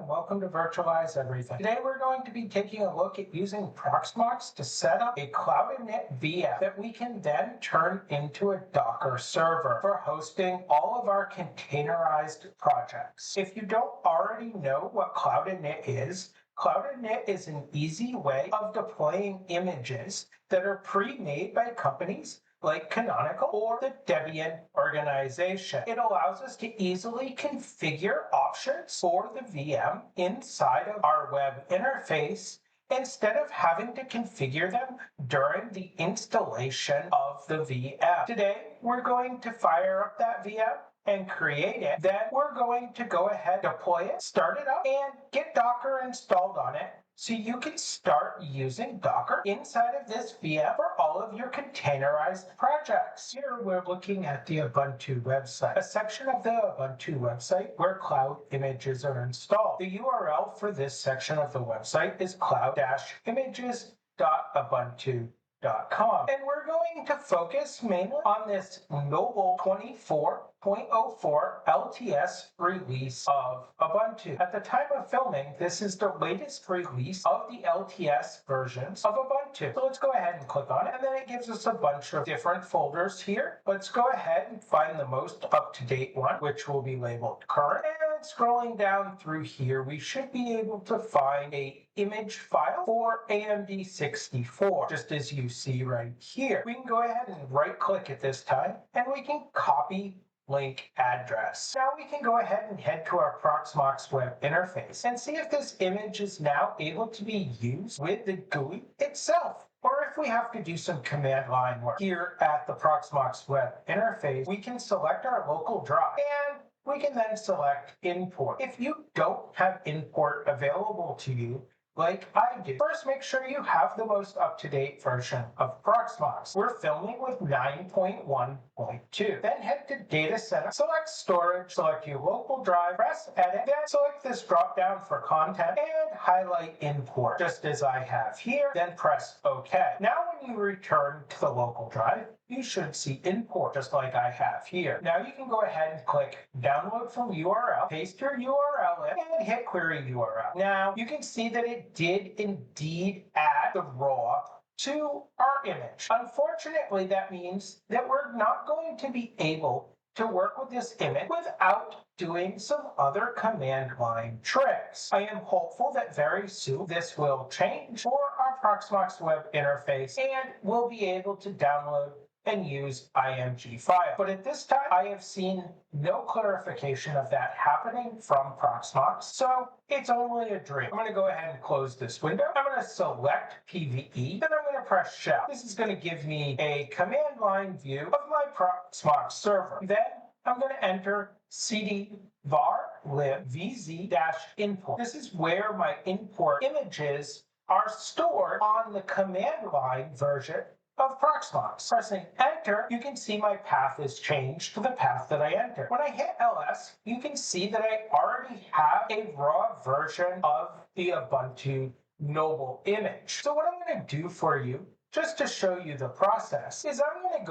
and welcome to Virtualize Everything. Today we're going to be taking a look at using Proxmox to set up a Cloud-Init VM that we can then turn into a Docker server for hosting all of our containerized projects. If you don't already know what Cloud-Init is an easy way of deploying images that are pre-made by companies like Canonical or the Debian organization. It allows us to easily configure options for the VM inside of our web interface instead of having to configure them during the installation of the VM. Today, we're going to fire up that VM and create it. Then we're going to go ahead, deploy it, start it up, and get Docker installed on it so you can start using Docker inside of this VM for all of your containerized projects. Here we're looking at the Ubuntu website, a section of the Ubuntu website where cloud images are installed. The URL for this section of the website is cloud-images.ubuntu.com. And we're going to focus mainly on this Ubuntu 24.04 LTS release of Ubuntu. At the time of filming, this is the latest release of the LTS versions of Ubuntu. So let's go ahead and click on it, and then it gives us a bunch of different folders here. Let's go ahead and find the most up-to-date one, which will be labeled current. And scrolling down through here, we should be able to find a image file for AMD 64, just as you see right here. We can go ahead and right-click at this time, and we can copy link address. Now we can go ahead and head to our Proxmox web interface and see if this image is now able to be used with the GUI itself, or if we have to do some command line work. Here at the Proxmox web interface, we can select our local drive, and we can then select import. If you don't have import available to you, like I do, first make sure you have the most up-to-date version of Proxmox. We're filming with 9.1.2. Then head to Data Center, select Storage, select your local drive, press Edit, then select this drop-down for Content, and highlight Import, just as I have here, then press OK. Now when you return to the local drive, you should see import, just like I have here. Now you can go ahead and click download from URL, paste your URL in, and hit query URL. Now you can see that it did indeed add the raw to our image. Unfortunately, that means that we're not going to be able to work with this image without doing some other command line tricks. I am hopeful that very soon this will change for our Proxmox web interface and we'll be able to download and use IMG file. But at this time, I have seen no clarification of that happening from Proxmox, so it's only a dream. I'm going to go ahead and close this window. I'm going to select PVE, then I'm going to press shell. This is going to give me a command line view of my Proxmox server. Then I'm going to enter cd var lib vz-import. This is where my import images are stored on the command line version of Proxmox. Pressing enter, you can see my path is changed to the path that I entered. When I hit ls, you can see that I already have a raw version of the Ubuntu Noble image. So what I'm going to do for you, just to show you the process, is I'm going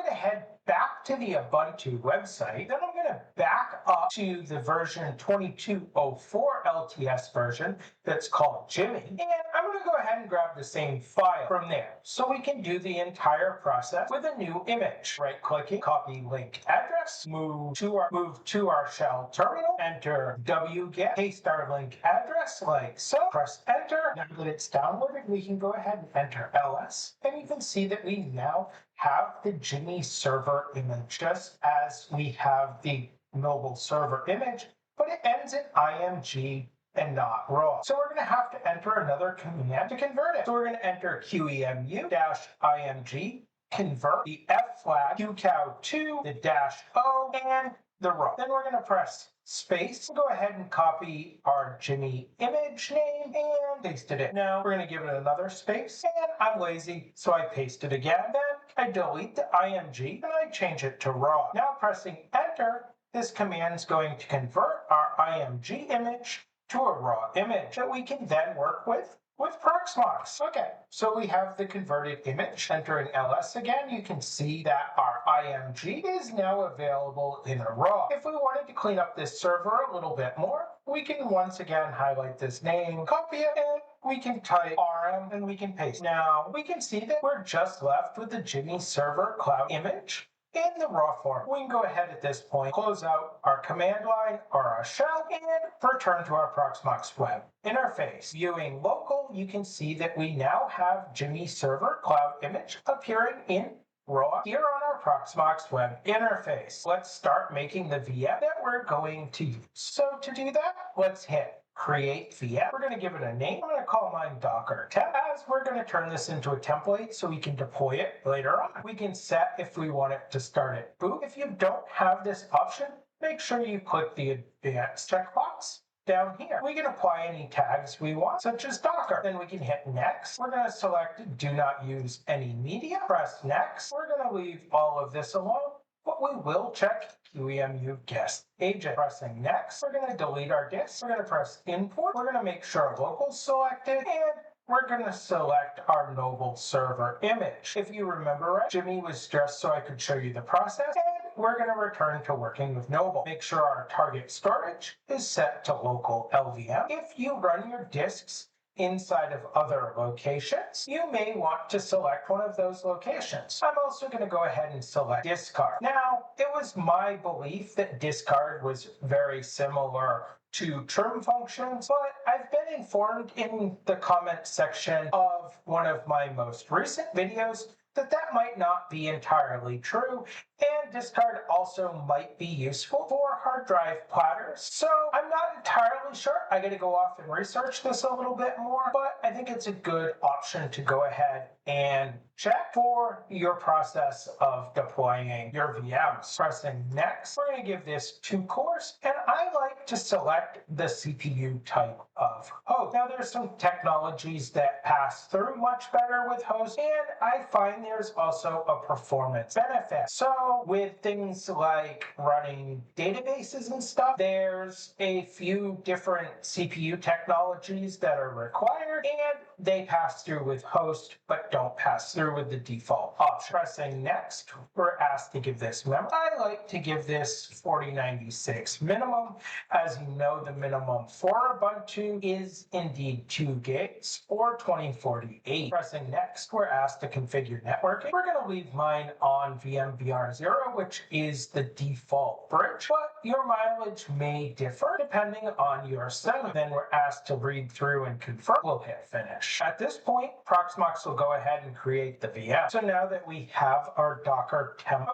to head back to the Ubuntu website, then I'm going to back up to the version 22.04 LTS version that's called Jimmy, and I'm going to go ahead and grab the same file from there so we can do the entire process with a new image. Right-clicking, copy link address, move to our shell terminal, enter wget, paste our link address like so, press enter. Now that it's downloaded, we can go ahead and enter ls, and you can see that we now have the Jimmy server image, just as we have the mobile server image, but it ends in IMG and not raw. So we're going to have to enter another command to convert it. So we're going to enter qemu-img, convert the F flag, qcow to the -o, and the raw. Then we're going to press space, go ahead and copy our Jimmy image name and paste it in. Now we're going to give it another space, and I'm lazy, so I paste it again. Then I delete the IMG and I change it to raw. Now pressing enter, this command is going to convert our IMG image to a raw image that we can then work with Proxmox. Okay, so we have the converted image. Entering ls again, you can see that our IMG is now available in a raw. If we wanted to clean up this server a little bit more, we can once again highlight this name, copy it, and we can type RM and we can paste. Now we can see that we're just left with the Jimmy server cloud image in the raw form. We can go ahead at this point, close out our command line or our shell, and return to our Proxmox web interface. Viewing local, you can see that we now have Jimmy server cloud image appearing in raw here on our Proxmox web interface. Let's start making the VM that we're going to use. So to do that, let's hit create VM. We're going to give it a name. I'm going to call mine Docker temp, as we're going to turn this into a template so we can deploy it later on. We can set if we want it to start at boot. If you don't have this option, make sure you click the advanced checkbox down here. We can apply any tags we want, such as Docker. Then we can hit next. We're going to select do not use any media. Press next. We're going to leave all of this alone, but we will check QEMU guest agent. Pressing next, we're going to delete our disk. We're going to press import. We're going to make sure local's selected, and we're going to select our Noble server image. If you remember right, Jimmy was just so I could show you the process, and we're going to return to working with Noble. Make sure our target storage is set to local LVM. If you run your disks inside of other locations, you may want to select one of those locations. I'm also going to go ahead and select discard. Now, it was my belief that discard was very similar to trim functions, but I've been informed in the comment section of one of my most recent videos that that might not be entirely true, and discard also might be useful for hard drive platters. So I'm not entirely sure. I got to go off and research this a little bit more, but I think it's a good option to go ahead and check for your process of deploying your VMs. Pressing next, we're going to give this 2 cores, and I like to select the CPU type of host. Now there's some technologies that pass through much better with host, and I find there's also a performance benefit. So with things like running databases and stuff, there's a few different CPU technologies that are required, and they pass through with host, but don't pass through with the default option. Pressing next, we're asked to give this memory. I like to give this 4096 minimum. As you know, the minimum for Ubuntu is indeed 2 gigs or 2048. Pressing next, we're asked to configure networking. We're going to leave mine on VMVR0, which is the default bridge, but your mileage may differ depending on your setup. Then we're asked to read through and confirm. We'll hit finish. At this point, Proxmox will go ahead and create the VM. So now that we have our Docker temp,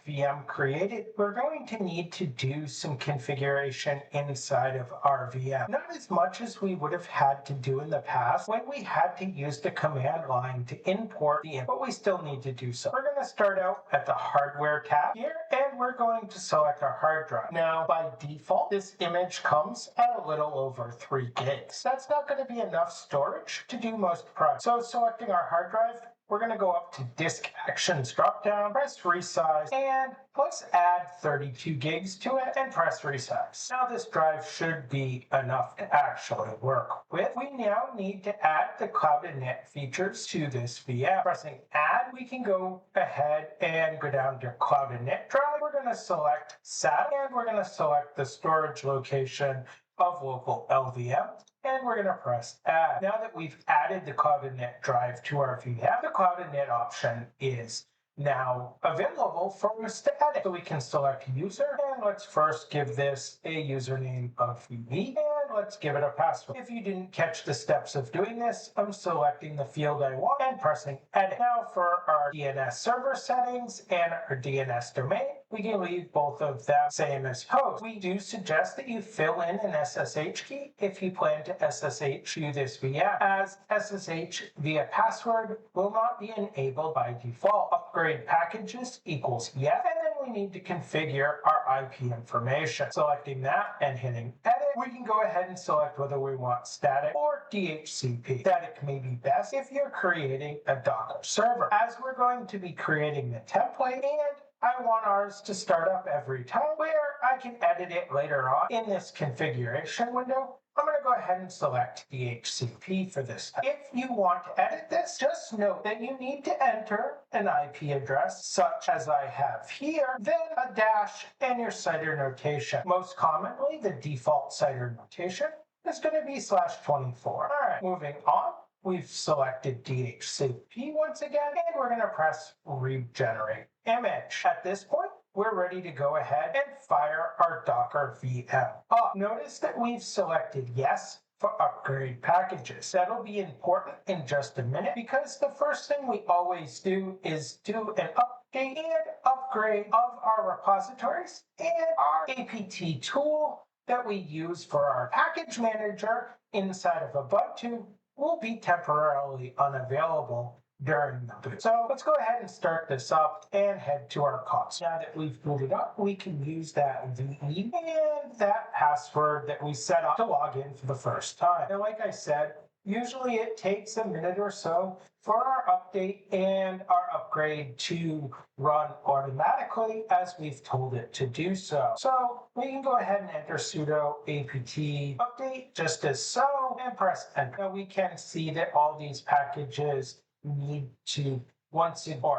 VM created, we're going to need to do some configuration inside of our VM. Not as much as we would have had to do in the past when we had to use the command line to import the input, but we still need to do so. We're going to start out at the hardware tab here, and we're going to select our hard drive. Now, by default, this image comes at a little over 3 gigs. That's not going to be enough storage to do most projects. So selecting our hard drive, we're going to go up to Disk Actions dropdown, press Resize, and let's add 32 gigs to it and press Resize. Now this drive should be enough to actually work with. We now need to add the Cloud-Init features to this VM. Pressing Add, we can go ahead and go down to Cloud-Init drive. We're going to select SATA, and we're going to select the storage location of local LVM, and we're going to press Add. Now that we've added the Cloud-Init drive to our VM, the Cloud-Init option is now available for us to edit. So we can select user, and let's first give this a username of unique, and let's give it a password. If you didn't catch the steps of doing this, I'm selecting the field I want and pressing edit. Now for our DNS server settings and our DNS domain, we can leave both of them same as host. We do suggest that you fill in an SSH key if you plan to SSH to this VM, as SSH via password will not be enabled by default. Upgrade packages equals yes, and then we need to configure our IP information. Selecting that and hitting edit, we can go ahead and select whether we want static or DHCP. Static may be best if you're creating a Docker server, as we're going to be creating the template, and I want ours to start up every time where I can edit it later on in this configuration window. I'm going to go ahead and select DHCP for this. If you want to edit this, just note that you need to enter an IP address such as I have here, then a dash and your CIDR notation. Most commonly, the default CIDR notation is going to be /24. All right, moving on. We've selected DHCP once again, and we're going to press regenerate image. At this point, we're ready to go ahead and fire our Docker VM up. Notice that we've selected yes for upgrade packages. That'll be important in just a minute because the first thing we always do is do an update and upgrade of our repositories and our apt tool that we use for our package manager inside of Ubuntu will be temporarily unavailable during the boot. So let's go ahead and start this up and head to our console. Now that we've booted up, we can use that VE and that password that we set up to log in for the first time. And like I said, usually it takes a minute or so for our update and our upgrade to run automatically as we've told it to do so. So we can go ahead and enter sudo apt update just as so and press enter. Now we can see that all these packages need to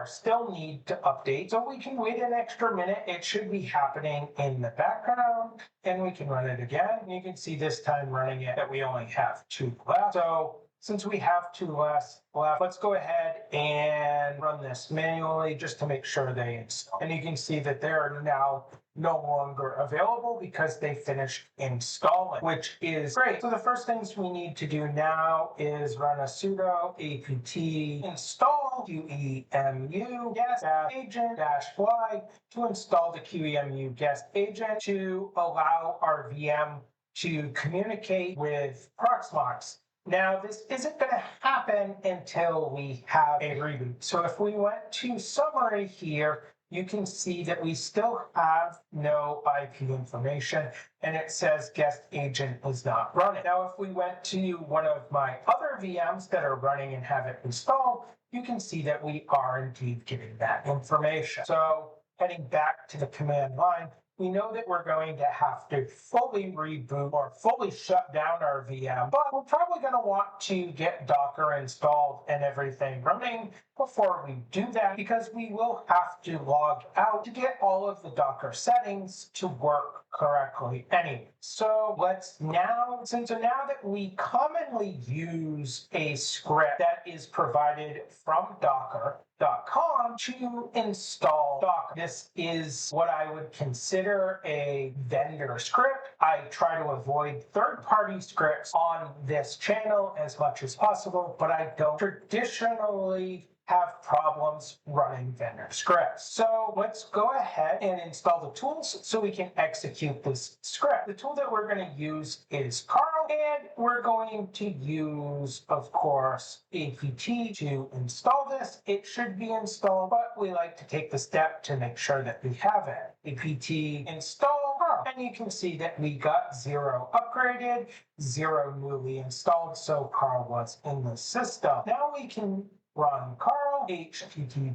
still need to update. So we can wait an extra minute. It should be happening in the background and we can run it again. And you can see this time running it that we only have 2 left. So since we have 2 left, let's go ahead and run this manually just to make sure they install. And you can see that they're now no longer available because they finished installing, which is great. So the first things we need to do now is run a sudo apt install QEMU guest agent -y to install the QEMU guest agent to allow our VM to communicate with Proxmox. Now, this isn't going to happen until we have a reboot. So if we went to summary here, you can see that we still have no IP information and it says guest agent is not running. Now, if we went to one of my other VMs that are running and have it installed, you can see that we are indeed getting that information. So heading back to the command line, we know that we're going to have to fully reboot or fully shut down our VM, but we're probably going to want to get Docker installed and everything running before we do that because we will have to log out to get all of the Docker settings to work correctly anyway. So let's now, now that we commonly use a script that is provided from Docker.com to install Docker. This is what I would consider a vendor script. I try to avoid third-party scripts on this channel as much as possible, but I don't traditionally have problems running vendor scripts. So let's go ahead and install the tools so we can execute this script. The tool that we're going to use is Carl, and we're going to use, of course, apt to install this. It should be installed, but we like to take the step to make sure that we have it. apt install Carl, and you can see that we got 0 upgraded, 0 newly installed, so Carl was in the system. Now we can run Carl htt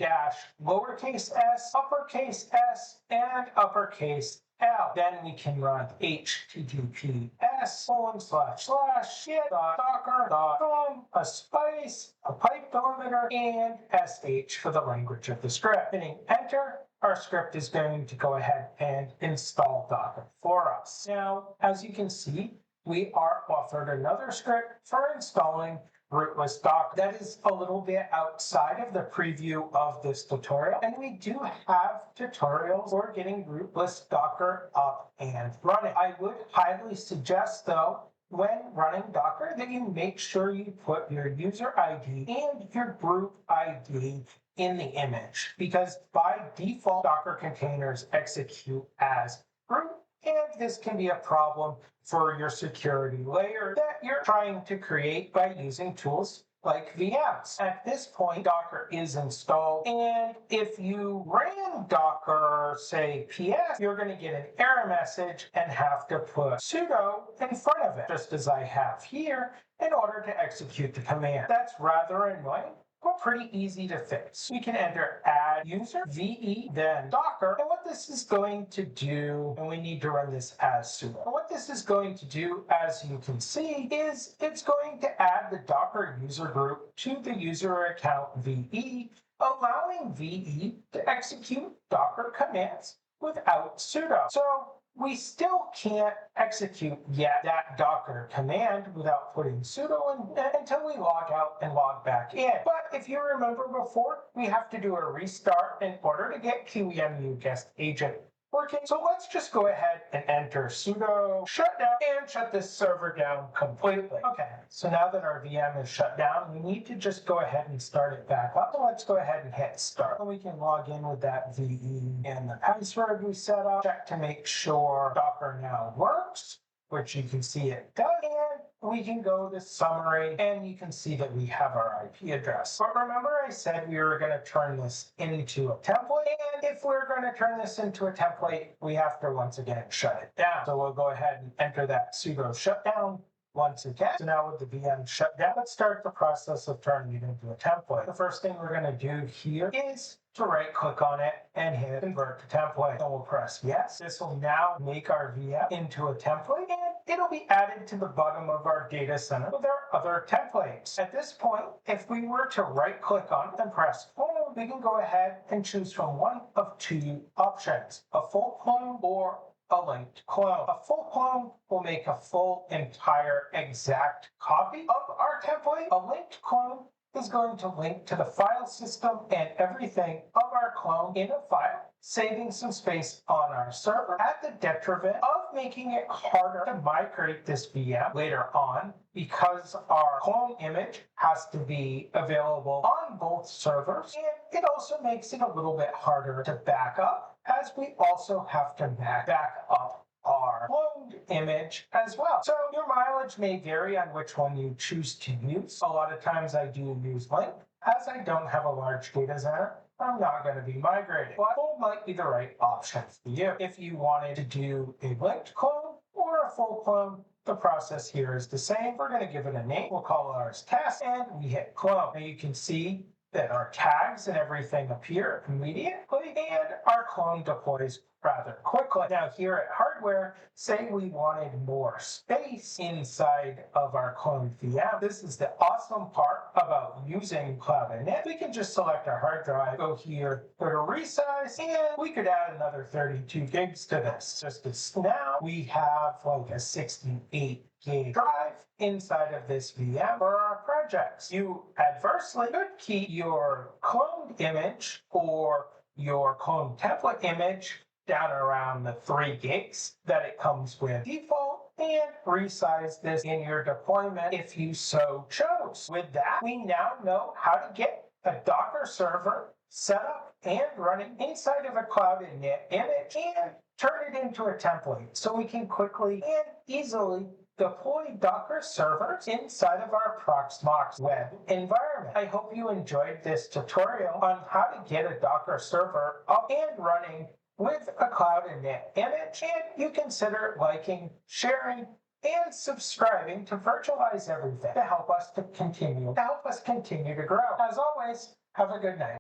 lowercase s, uppercase s, and uppercase L. Then we can run https://get.docker.com, a space, a pipe delimiter, and sh for the language of the script. Hitting enter, our script is going to go ahead and install Docker for us. Now, as you can see, we are offered another script for installing rootless Docker. That is a little bit outside of the preview of this tutorial, and we do have tutorials for getting rootless Docker up and running. I would highly suggest, though, when running Docker, that you make sure you put your user ID and your group ID in the image, because by default, Docker containers execute as root, and this can be a problem for your security layer that you're trying to create by using tools like VMs. At this point, Docker is installed, and if you ran Docker, say ps, you're going to get an error message and have to put sudo in front of it, just as I have here, in order to execute the command. That's rather annoying, were pretty easy to fix. We can enter add user, VE, then Docker, and what this is going to do, and we need to run this as sudo. And what this is going to do, as you can see, is it's going to add the Docker user group to the user account VE, allowing VE to execute Docker commands without sudo. So we still can't execute yet that Docker command without putting sudo in until we log out and log back in. But if you remember before, we have to do a restart in order to get QEMU guest agent working. So let's just go ahead and enter sudo shutdown and shut this server down completely. Okay, so now that our VM is shut down, we need to just go ahead and start it back up. So let's go ahead and hit start. And we can log in with that VE and the password we set up. Check to make sure Docker now works, which you can see it does. And we can go to summary and you can see that we have our IP address. But remember I said we were going to turn this into a template. And if we're going to turn this into a template, we have to once again shut it down. So we'll go ahead and enter that sudo shutdown once again. So now with the VM shut down, let's start the process of turning it into a template. The first thing we're going to do here is to right click on it and hit convert to template. So we'll press yes. This will now make our VM into a template and it'll be added to the bottom of our data center with our other templates. At this point, if we were to right click on it and press clone, we can go ahead and choose from one of two options, a full clone or a linked clone. A full clone will make a full, entire, exact copy of our template. A linked clone is going to link to the file system and everything of our clone in a file, saving some space on our server at the detriment of making it harder to migrate this VM later on because our clone image has to be available on both servers, and it also makes it a little bit harder to back up as we also have to back up our cloned image as well. So your mileage may vary on which one you choose to use. A lot of times I do use link. As I don't have a large data center, I'm not going to be migrating. But full might be the right option for you. If you wanted to do a linked clone or a full clone, the process here is the same. We're going to give it a name. We'll call ours test, and we hit clone. Now you can see that our tags and everything appear immediately, and our clone deploys rather quickly. Now here at hardware, say we wanted more space inside of our clone VM. This is the awesome part about using Cloud-Init. We can just select our hard drive, go here, go to resize, and we could add another 32 gigs to this. Just as now, we have like a 68 gig drive inside of this VM for our projects. You adversely could keep your cloned image or your clone template image down around the 3 gigs that it comes with default and resize this in your deployment if you so chose. With that, we now know how to get a Docker server set up and running inside of a Cloud-Init image and turn it into a template so we can quickly and easily deploy Docker servers inside of our Proxmox web environment. I hope you enjoyed this tutorial on how to get a Docker server up and running with a Cloud-Init image, and you consider liking, sharing, and subscribing to Virtualize Everything to help us continue to grow. As always, have a good night.